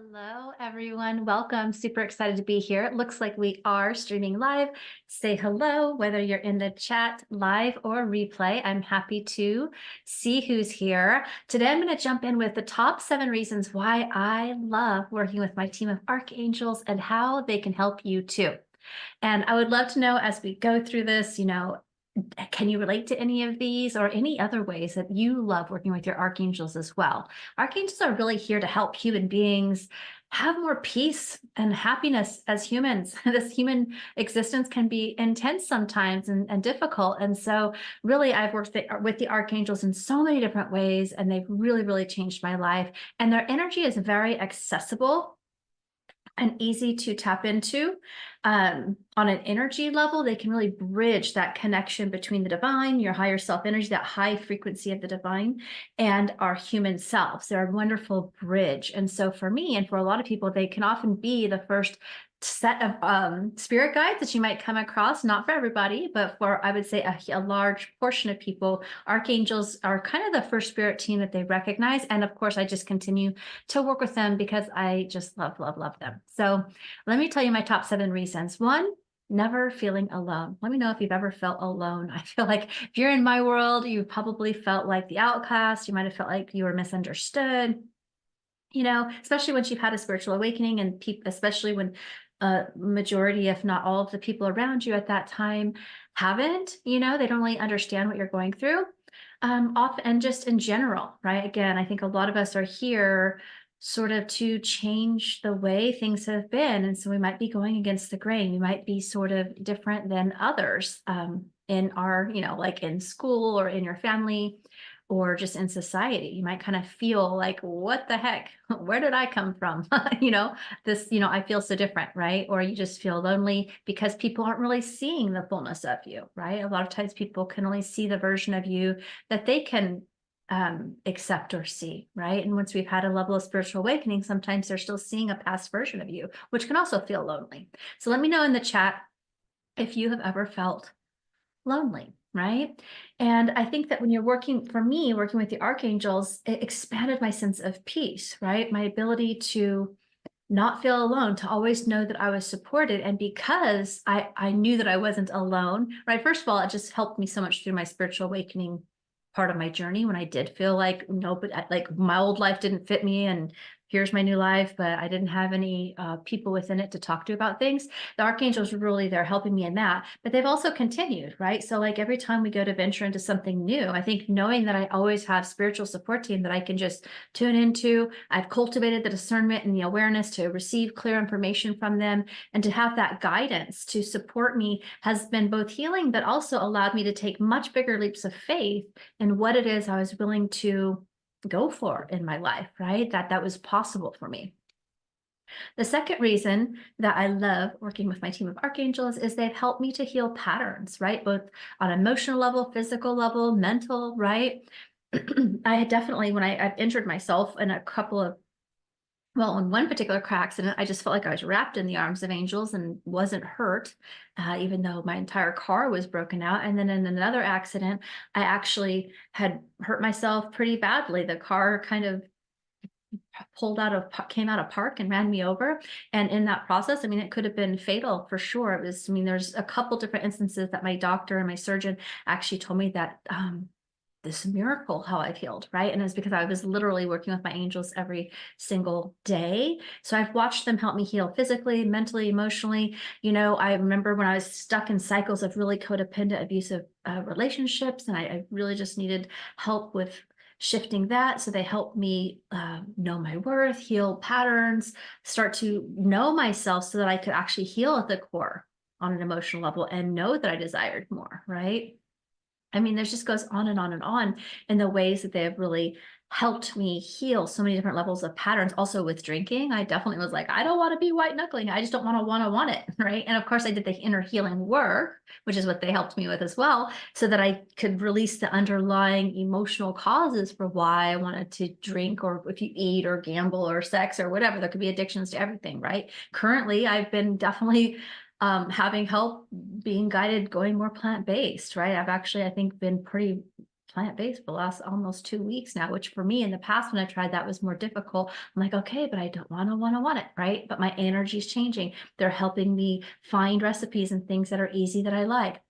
Hello, everyone. Welcome. Super excited to be here. It looks like we are streaming live. Say hello, whether you're in the chat live or replay. I'm happy to see who's here. Today, I'm going to jump in with the top 7 reasons why I love working with my team of archangels and how they can help you too. And I would love to know as we go through this, can you relate to any of these or any other ways that you love working with your archangels as well? Archangels are really here to help human beings have more peace and happiness as humans. This human existence can be intense sometimes and difficult. And so really, I've worked with the archangels in so many different ways, and they've really, really changed my life. And their energy is very accessible and easy to tap into. On an energy level, they can really bridge that connection between the divine, your higher self energy, that high frequency of the divine, and our human selves. They're a wonderful bridge. And so for me, and for a lot of people, they can often be the first set of spirit guides that you might come across. Not for everybody, but for, I would say, a large portion of people, archangels are kind of the first spirit team that they recognize. And of course, I just continue to work with them because I just love, love, love them. So let me tell you my top 7 reasons. One, never feeling alone. Let me know if you've ever felt alone. I feel like if you're in my world, you probably felt like the outcast. You might have felt like you were misunderstood, especially once you've had a spiritual awakening, and especially when majority, if not all of the people around you at that time haven't, they don't really understand what you're going through. Often, and just in general, right? Again, I think a lot of us are here sort of to change the way things have been. And so we might be going against the grain. We might be sort of different than others in our, like in school or in your family or just in society. You might kind of feel like, what the heck? Where did I come from? I feel so different, right? Or you just feel lonely because people aren't really seeing the fullness of you, right? A lot of times people can only see the version of you that they can accept or see, right? And once we've had a level of spiritual awakening, sometimes they're still seeing a past version of you, which can also feel lonely. So let me know in the chat if you have ever felt lonely, right? And I think that when you're working with the archangels, it expanded my sense of peace, right? My ability to not feel alone, to always know that I was supported. And because I knew that I wasn't alone, right? First of all, it just helped me so much through my spiritual awakening part of my journey when I did feel like, but like my old life didn't fit me and here's my new life, but I didn't have any people within it to talk to about things. The archangels were really there helping me in that, but they've also continued, right? So like every time we go to venture into something new, I think knowing that I always have spiritual support team that I can just tune into, I've cultivated the discernment and the awareness to receive clear information from them, and to have that guidance to support me has been both healing, but also allowed me to take much bigger leaps of faith in what it is I was willing to go for in my life, right? That was possible for me. The second reason that I love working with my team of archangels is they've helped me to heal patterns, right? Both on emotional level, physical level, mental, right? I had definitely, when I've injured myself in a couple of, well, in one particular car accident, I just felt like I was wrapped in the arms of angels and wasn't hurt, even though my entire car was broken out. And then in another accident, I actually had hurt myself pretty badly. The car kind of came out of park and ran me over. And in that process, it could have been fatal for sure. There's a couple different instances that my doctor and my surgeon actually told me that this miracle how I've healed, right? And it's because I was literally working with my angels every single day. So I've watched them help me heal physically, mentally, emotionally. I remember when I was stuck in cycles of really codependent, abusive relationships, and I really just needed help with shifting that. So they helped me know my worth, heal patterns, start to know myself so that I could actually heal at the core on an emotional level and know that I desired more, right? This just goes on and on and on in the ways that they have really helped me heal so many different levels of patterns. Also with drinking, I definitely was like, I don't want to be white knuckling. I just don't want it, right? And of course I did the inner healing work, which is what they helped me with as well, so that I could release the underlying emotional causes for why I wanted to drink, or if you eat or gamble or sex or whatever, there could be addictions to everything, right? Currently, I've been definitely having help being guided, going more plant-based, right? I've actually, I think, been pretty plant-based for the last almost 2 weeks now, which for me in the past when I tried that was more difficult. I'm like, okay, but I don't want it, right? But my energy is changing. They're helping me find recipes and things that are easy that I like.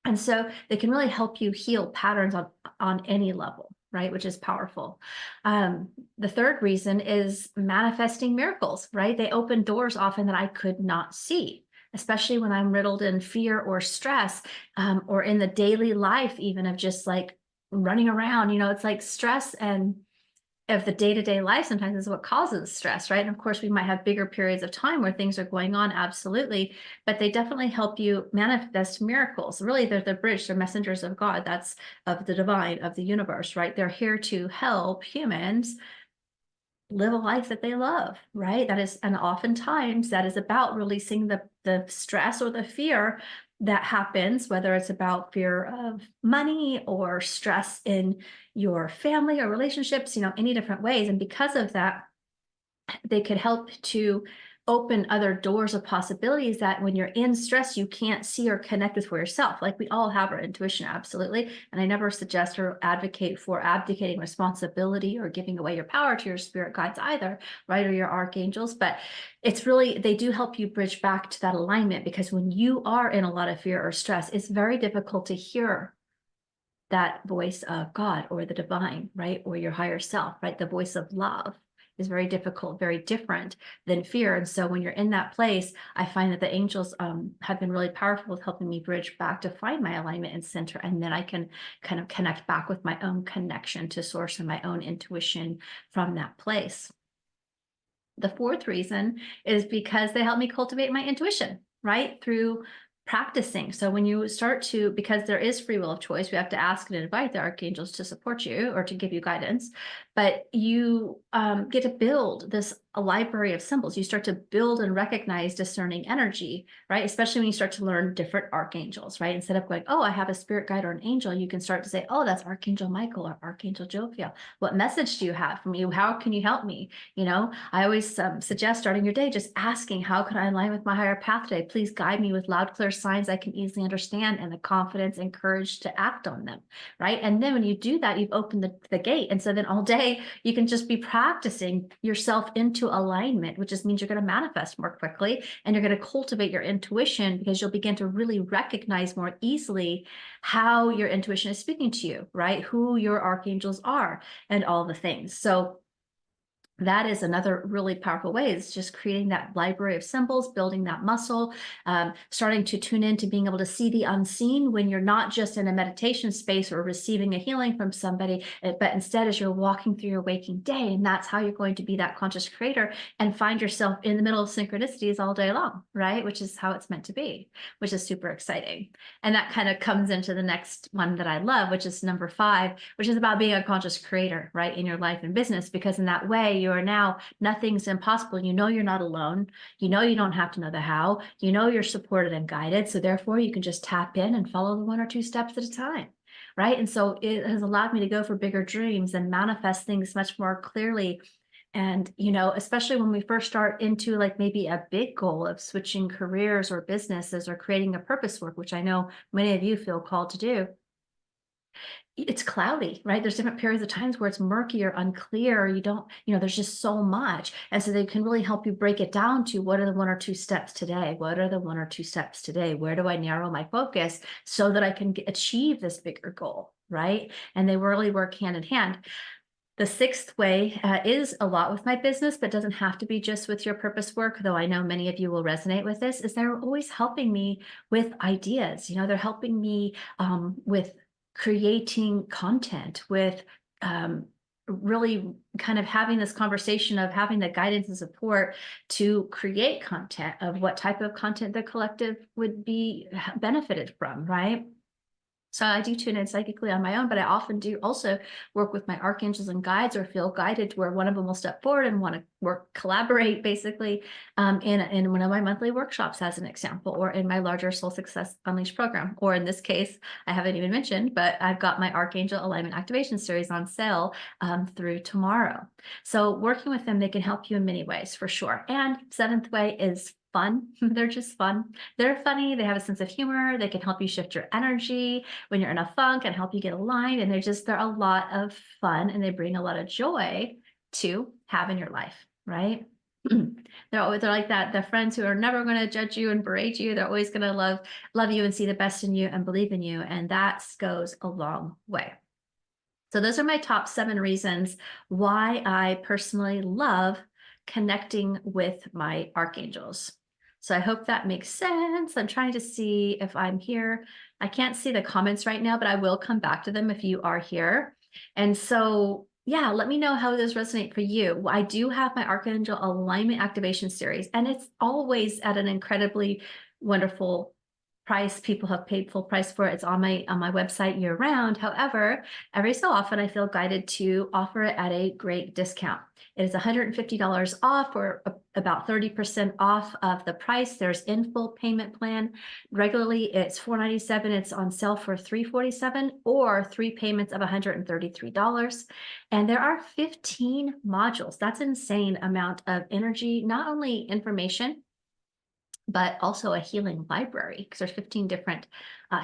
And so they can really help you heal patterns on any level, right? Which is powerful. The third reason is manifesting miracles, right? They open doors often that I could not see, especially when I'm riddled in fear or stress, or in the daily life, even of just like running around. It's like stress and of the day-to-day life sometimes is what causes stress, right? And of course, we might have bigger periods of time where things are going on, absolutely, but they definitely help you manifest miracles. Really, they're the bridge, they're messengers of God. That's of the divine, of the universe, right? They're here to help humans live a life that they love, right? That is, and oftentimes that is about releasing the stress or the fear that happens, whether it's about fear of money or stress in your family or relationships, any different ways. And because of that, they could help to open other doors of possibilities that when you're in stress, you can't see or connect with for yourself. Like we all have our intuition, absolutely. And I never suggest or advocate for abdicating responsibility or giving away your power to your spirit guides either, right? Or your archangels. But it's really, they do help you bridge back to that alignment, because when you are in a lot of fear or stress, it's very difficult to hear that voice of God or the divine, right? Or your higher self, right? The voice of love is very difficult, very different than fear. And so when you're in that place, I find that the angels have been really powerful with helping me bridge back to find my alignment and center. And then I can kind of connect back with my own connection to source and my own intuition from that place. The fourth reason is because they help me cultivate my intuition, right? Through practicing. So when you start to, because there is free will of choice, we have to ask and invite the archangels to support you or to give you guidance, but you get to build this a library of symbols. You start to build and recognize discerning energy, right? Especially when you start to learn different archangels, right? Instead of going, oh, I have a spirit guide or an angel, you can start to say, oh, that's Archangel Michael or Archangel Jophiel. What message do you have for me? How can you help me? I always suggest starting your day just asking, how can I align with my higher path today? Please guide me with loud, clear signs I can easily understand, and the confidence and courage to act on them, right? And then when you do that, you've opened the gate. And so then all day you can just be practicing yourself into alignment, which just means you're going to manifest more quickly, and you're going to cultivate your intuition, because you'll begin to really recognize more easily how your intuition is speaking to you, right? Who your archangels are and all the things. So that is another really powerful way, is just creating that library of symbols, building that muscle, starting to tune in to being able to see the unseen when you're not just in a meditation space or receiving a healing from somebody, but instead as you're walking through your waking day. And that's how you're going to be that conscious creator and find yourself in the middle of synchronicities all day long, right? Which is how it's meant to be, which is super exciting. And that kind of comes into the next one that I love, which is number 5, which is about being a conscious creator, right? In your life and business, because in that way, you are now, nothing's impossible. You're not alone. You don't have to know the how. You're supported and guided. So therefore, you can just tap in and follow the 1 or 2 steps at a time, right? And so it has allowed me to go for bigger dreams and manifest things much more clearly. And, especially when we first start into like maybe a big goal of switching careers or businesses or creating a purpose work, which I know many of you feel called to do, it's cloudy, right? There's different periods of times where it's murky or unclear. You don't, there's just so much. And so they can really help you break it down to, what are the 1 or 2 steps today? What are the 1 or 2 steps today? Where do I narrow my focus so that I can achieve this bigger goal, right? And they really work hand in hand. The 6th way is a lot with my business, but doesn't have to be just with your purpose work, though I know many of you will resonate with this, is they're always helping me with ideas. They're helping me with creating content, with really kind of having this conversation of having the guidance and support to create content, of what type of content the collective would be benefited from, right? So I do tune in psychically on my own, but I often do also work with my archangels and guides, or feel guided to where one of them will step forward and want to collaborate basically in one of my monthly workshops, as an example, or in my larger Soul Success Unleashed program. Or in this case, I haven't even mentioned, but I've got my Archangel Alignment Activation series on sale through tomorrow. So working with them, they can help you in many ways for sure. And 7th way is fun. They're just fun. They're funny. They have a sense of humor. They can help you shift your energy when you're in a funk and help you get aligned. And they're a lot of fun, and they bring a lot of joy to have in your life, right? They're like that, the friends who are never going to judge you and berate you. They're always going to love you and see the best in you and believe in you. And that goes a long way. So those are my top 7 reasons why I personally love connecting with my archangels. So I hope that makes sense. I'm trying to see if I'm here. I can't see the comments right now, but I will come back to them if you are here. And so, yeah, let me know how those resonate for you. I do have my Archangel Alignment Activation series, and it's always at an incredibly wonderful price. People have paid full price for it. It's on my website year round. However, every so often I feel guided to offer it at a great discount. It is $150 off, or about 30% off of the price. There's in full payment plan. Regularly it's $497. It's on sale for $347, or 3 payments of $133. And there are 15 modules. That's an insane amount of energy, not only information, but also a healing library, because there's 15 different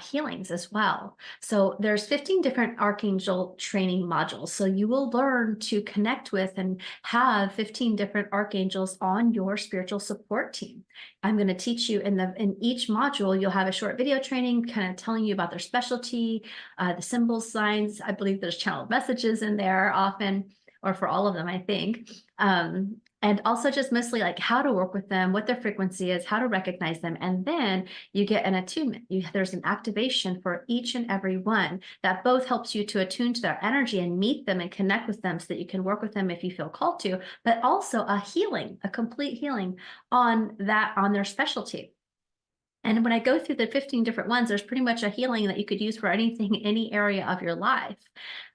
healings as well. So there's 15 different archangel training modules. So you will learn to connect with and have 15 different archangels on your spiritual support team. I'm going to teach you in each module, you'll have a short video training kind of telling you about their specialty, the symbols, signs. I believe there's channeled messages in there often, or for all of them, I think. And also just mostly like how to work with them, what their frequency is, how to recognize them. And then you get an attunement. There's an activation for each and every one that both helps you to attune to their energy and meet them and connect with them so that you can work with them if you feel called to, but also a healing, a complete healing on their specialty. And when I go through the 15 different ones, there's pretty much a healing that you could use for anything, any area of your life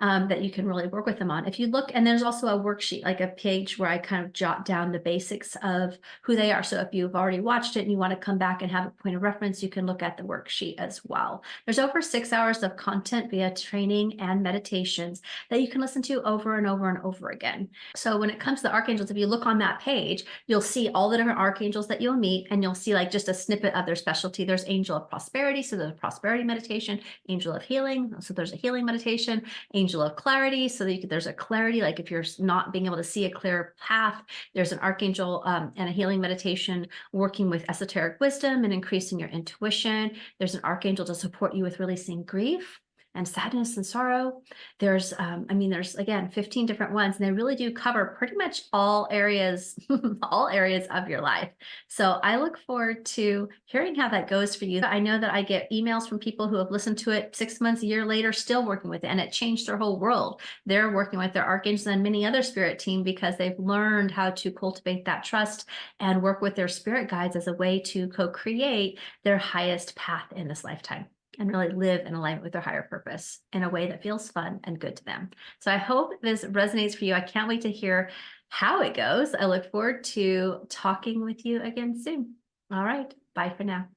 that you can really work with them on. If you look, and there's also a worksheet, like a page where I kind of jot down the basics of who they are. So if you've already watched it and you want to come back and have a point of reference, you can look at the worksheet as well. There's over 6 hours of content via training and meditations that you can listen to over and over and over again. So when it comes to the archangels, if you look on that page, you'll see all the different archangels that you'll meet, and you'll see like just a snippet of their specialty. There's angel of prosperity, so there's a prosperity meditation. Angel of healing, so there's a healing meditation. Angel of clarity, so there's a clarity, like if you're not being able to see a clear path, there's an archangel and a healing meditation working with esoteric wisdom and increasing your intuition. There's an archangel to support you with releasing grief and sadness and sorrow. There's again, 15 different ones, and they really do cover pretty much all areas, all areas of your life. So I look forward to hearing how that goes for you. I know that I get emails from people who have listened to it 6 months, a year later, still working with it, and it changed their whole world. They're working with their archangels and many other spirit team because they've learned how to cultivate that trust and work with their spirit guides as a way to co-create their highest path in this lifetime, and really live in alignment with their higher purpose in a way that feels fun and good to them. So I hope this resonates for you. I can't wait to hear how it goes. I look forward to talking with you again soon. All right, bye for now.